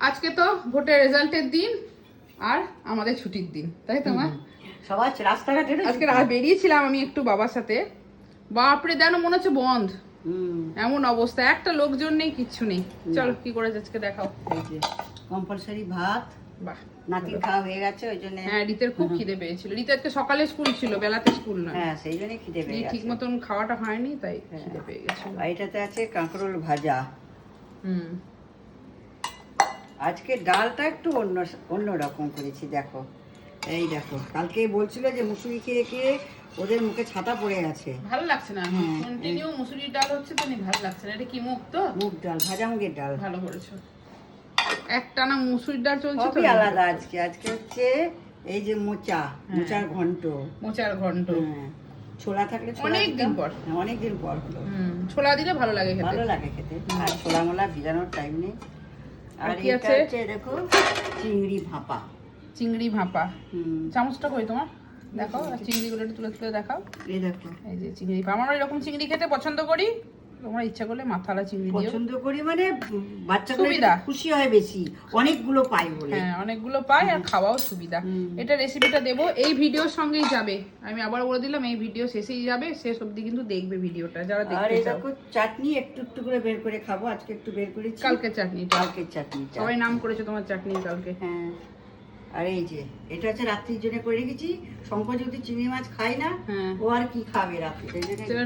আজকে তো ভোটের রেজাল্টের দিন আর আমাদের ছুটির দিন, তাই তো মা? সবাই রাস্তাঘাটে আজকে বেরিয়েছিলাম আমি একটু বাবার সাথে, বাপরে যেন মনে হচ্ছে বন্ধ, এমন অবস্থা, একটা লোকজন নেই, কিচ্ছু নেই। চলো কি করে আজকে দেখাও। এই যে কম্পালসারি ভাত, বাহ, নাতির খাওয়া হয়ে গেছে ওই জন্য। হ্যাঁ, রিতের খুব খিদে পেয়েছিল। রিতে আজকে সকালে স্কুল ছিল, বেলাতে স্কুল নয়। হ্যাঁ, সেই জন্যই খিদে পেয়ে গেছে। ঠিক মতন খাওয়াটা হয়নি, তাই খিদে পেয়ে গেছিল। আর এটাতে আছে কাঁকরোল ভাজা। আজকে ডালটা একটু অন্য রকম করেছি, দেখো। এই দেখো, কালকে বলছিল যে মুসুরি খেয়ে খেয়ে ওদের মুখে ছাতা পড়ে গেছে, ভালো লাগছে না। কন্টিনিউ মুসুরির ডাল হচ্ছে তো ভালো লাগছে না। এটা কি মুগ? তো মুগ ডাল, ভাজা মুগের ডাল। ভালো করেছো। একটানা মুসুরির ডাল চলছে তো, আলাদা। আজকে হচ্ছে এই যে মোচার ঘন্ট। মোচার ঘন্ট, ছোলা থাকলে অনেকদিন পর হলো। ছোলা দিলে ভালো লাগে খেতে, ভালো লাগে খেতে। আর ছোলা মোলা ভিজানোর টাইম নেই। আর কি এটা আছে? হচ্ছে দেখো চিংড়ি ভাপা। চিংড়ি ভাপা। চামচটা কই তোমার? দেখো চিংড়িগুলো একটু তুলে তুলে দেখাও। এই দেখো, এই যে চিংড়ি ভাপা। আমরা এরকম চিংড়ি খেতে পছন্দ করি, তোমরা ইচ্ছা করলে মাথালা চিংড়ি দিও। পছন্দ করি মানে বাচ্চাগুলো খুশি হয় বেশি, অনেকগুলো পাই বলে। হ্যাঁ, অনেকগুলো পাই আর খাওয়াও সুবিধা। এটা রেসিপিটা দেবো এই ভিডিওর সঙ্গেই যাবে, আমি আবার বলে দিলাম, এই ভিডিও শেষেই যাবে, শেষ অবধি কিন্তু দেখবে ভিডিওটা যারা দেখতে চাও। আর এই দেখো চাটনি একটু একটু করে বের করে খাবো, আজকে একটু বের করেছি। কালকে চাটনিটা, সবাই নাম করেছে তোমার চাটনি কালকে। হ্যাঁ, আর এই যে এটা হচ্ছে রাত্রির জন্য করে রেখেছি। শঙ্কর যদি চিংড়ি মাছ খায় না, ও আর কি খাবে রাত্রিতে?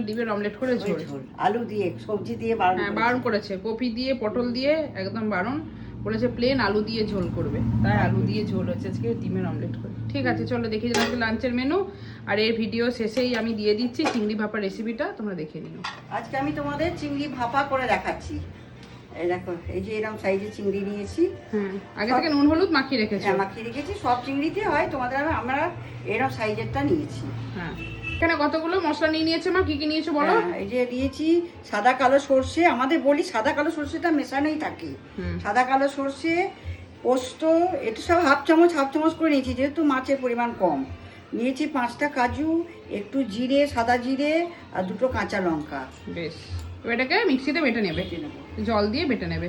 ডিমের অমলেট করে ঝোল, আলু দিয়ে, সবজি দিয়ে বারণ করেছে, কপি দিয়ে পটল দিয়ে একদম বারণ বলেছে, প্লেন আলু দিয়ে ঝোল করবে, তাই আলু দিয়ে ঝোল হচ্ছে আজকে, ডিমের অমলেট করে। ঠিক আছে, চলো দেখি আজকে লাঞ্চের মেনু। আর এই ভিডিও শেষেই আমি দিয়ে দিচ্ছি চিংড়ি ভাপার রেসিপিটা, তোমরা দেখে নিও। আজকে আমি তোমাদের চিংড়ি ভাপা করে দেখাচ্ছি। এই দেখো, এই যে এরকম সাইজের চিংড়ি নিয়েছি। হ্যাঁ, আগে থেকে নুন হলুদ মাখিয়ে রেখেছি। হ্যাঁ, মাখিয়ে রেখেছি। সব চিংড়িতে হয়, তোমাদের আমরা এরকম সাইজেরটা নিয়েছি। হ্যাঁ, এখানে কতগুলো মশলা নিয়ে নিয়েছে মা? কি কি নিয়েছো বলো? এই যে নিয়েছি সাদা কালো সর্ষে, আমাদের বলি সাদা কালো সর্ষেটা মেশানোই থাকে। সাদা কালো সর্ষে, পোস্ত, এটা সব হাফ চামচ করে নিয়েছি, যেহেতু মাছের পরিমাণ কম। নিয়েছি 5টা কাজু, একটু জিরে, সাদা জিরে, আর 2টো কাঁচা লঙ্কা। বেশ, এটাকে মিক্সিতে বেটে নেবে, জল দিয়ে বেটে নেবে।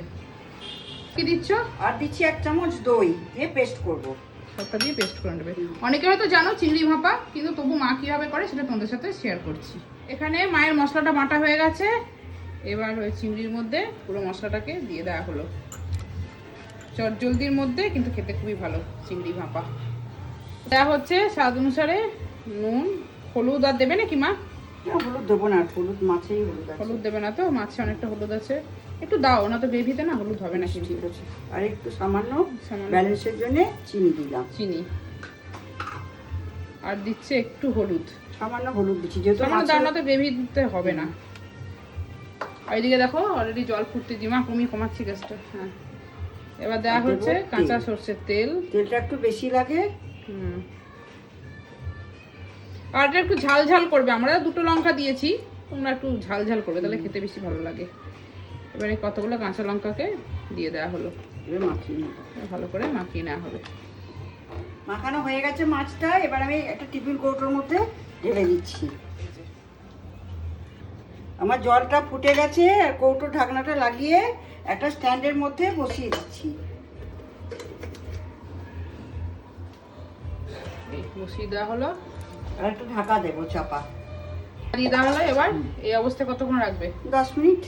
কি দিচ্ছ? আর দিচ্ছি 1 চামচ দই দিয়ে পেস্ট করব। সবটা দিয়ে পেস্ট করে নেবে। অনেকে হয়তো জানো চিংড়ি ভাপা, কিন্তু তবু মা কিভাবে করে সেটা তোমাদের সাথে শেয়ার করছি। এখানে মায়ের মশলাটা বাটা হয়ে গেছে, এবার ওই চিংড়ির মধ্যে পুরো মশলাটাকে দিয়ে দেওয়া হলো। চটজলদির মধ্যে কিন্তু খেতে খুবই ভালো চিংড়ি ভাপা। দেওয়া হচ্ছে স্বাদ অনুসারে নুন, হলুদ। আর দেবে নাকি মা? হলুদ দেবো না, হলুদ মাছেই হলুদ দেবে না তো? মাছে অনেকটা হলুদ আছে, একটু দাও না তো, গ্রেভিতে না হলুদ হবে না। ঠিক আছে। আর একটু সামান্য ব্যালেন্সের জন্য চিনি দিলাম। চিনি আর দিচ্ছে একটু হলুদ, সামান্য হলুদ দিচ্ছি, যেহেতু দাও না তো গ্রেভিতে হবে না। আর এদিকে দেখো অলরেডি জল ফুটতে দিই, মা কমাচ্ছি গ্যাসটা। হ্যাঁ, এবার দেওয়া হচ্ছে কাঁচা সরষের তেল। তেলটা একটু বেশি লাগে। আর এটা একটু ঝাল ঝাল করবে, আমরা 2টো লঙ্কা দিয়েছি, তোমরা একটু ঝাল ঝাল করবে, তাহলে খেতে বেশি ভালো লাগে। এবারে কতগুলো কাঁচা লঙ্কাকে দিয়ে দেওয়া হলো, এবার মাখিয়ে নেব, ভালো করে মাখিয়ে নেওয়া হবে। মাখানো হয়ে গেছে মাছটা, এবার আমি একটা টিফিন কৌটোর মধ্যে ঢেলে দিচ্ছি। আমার জলটা ফুটে গেছে, আর কৌটোর ঢাকনাটা লাগিয়ে একটা স্ট্যান্ডের মধ্যে বসিয়ে দিচ্ছি। বসিয়ে দেওয়া হলো, আর একটু ঢাকা দেবো, চাপা দিয়ে দেওয়া হলো। এবার এই অবস্থায় কতক্ষণ রাখবে? 10 মিনিট।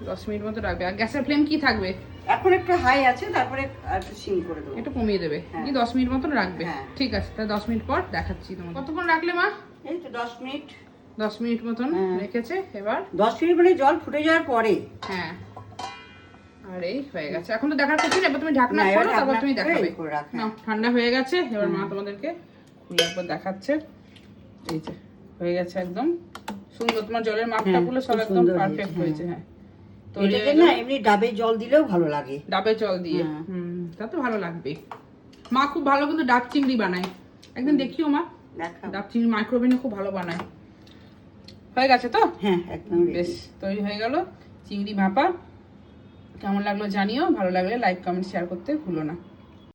10 মিনিট মতো রাখবে। আর গ্যাসের ফ্লেম কি থাকবে? এখন একটু হাই আছে, তারপরে একটু সিম করে দেবো, একটু কমিয়ে দেবে। 10 মিনিট মতন রাখবে। ঠিক আছে, তাহলে 10 মিনিট পর দেখাচ্ছি তোমাকে। কতক্ষণ রাখলে মা? এই তো 10 মিনিট। 10 মিনিট মতন রেখেছে। এবার 10 মিনিট মানে জল ফুটে যাওয়ার পরে। হ্যাঁ, আর এই হয়ে গেছে। এখন তো দেখার কিছু নেই, এবার তুমি ঢাকনা খোলো, তারপর তুমি দেখাবে। না, ঠান্ডা হয়ে গেছে। এবার মা তোমাদেরকে খুলে একবার দেখাচ্ছে। এই যে হয়ে গেছে একদম সুন্দর, তোমার জলের মাপটা পুরো সব একদম পারফেক্ট হয়েছে। হ্যাঁ, তো এটাতে না এমনি ডাবে জল দিলেও ভালো লাগে। ডাবে জল দিয়ে তা তো ভালো লাগবে। মা খুব ভালো কিন্তু ডাব চিংড়ি বানায়, একদিন দেখিও মা। ডাব চিংড়ি মাইক্রোওভেনে খুব ভালো বানায়। হয়ে গেছে তো? হ্যাঁ, একদম বেশ, তৈরি হয়ে গেল চিংড়ি ভাপা। কেমন লাগলো জানিও, ভালো লাগলে লাইক কমেন্ট শেয়ার করতে ভুলো না।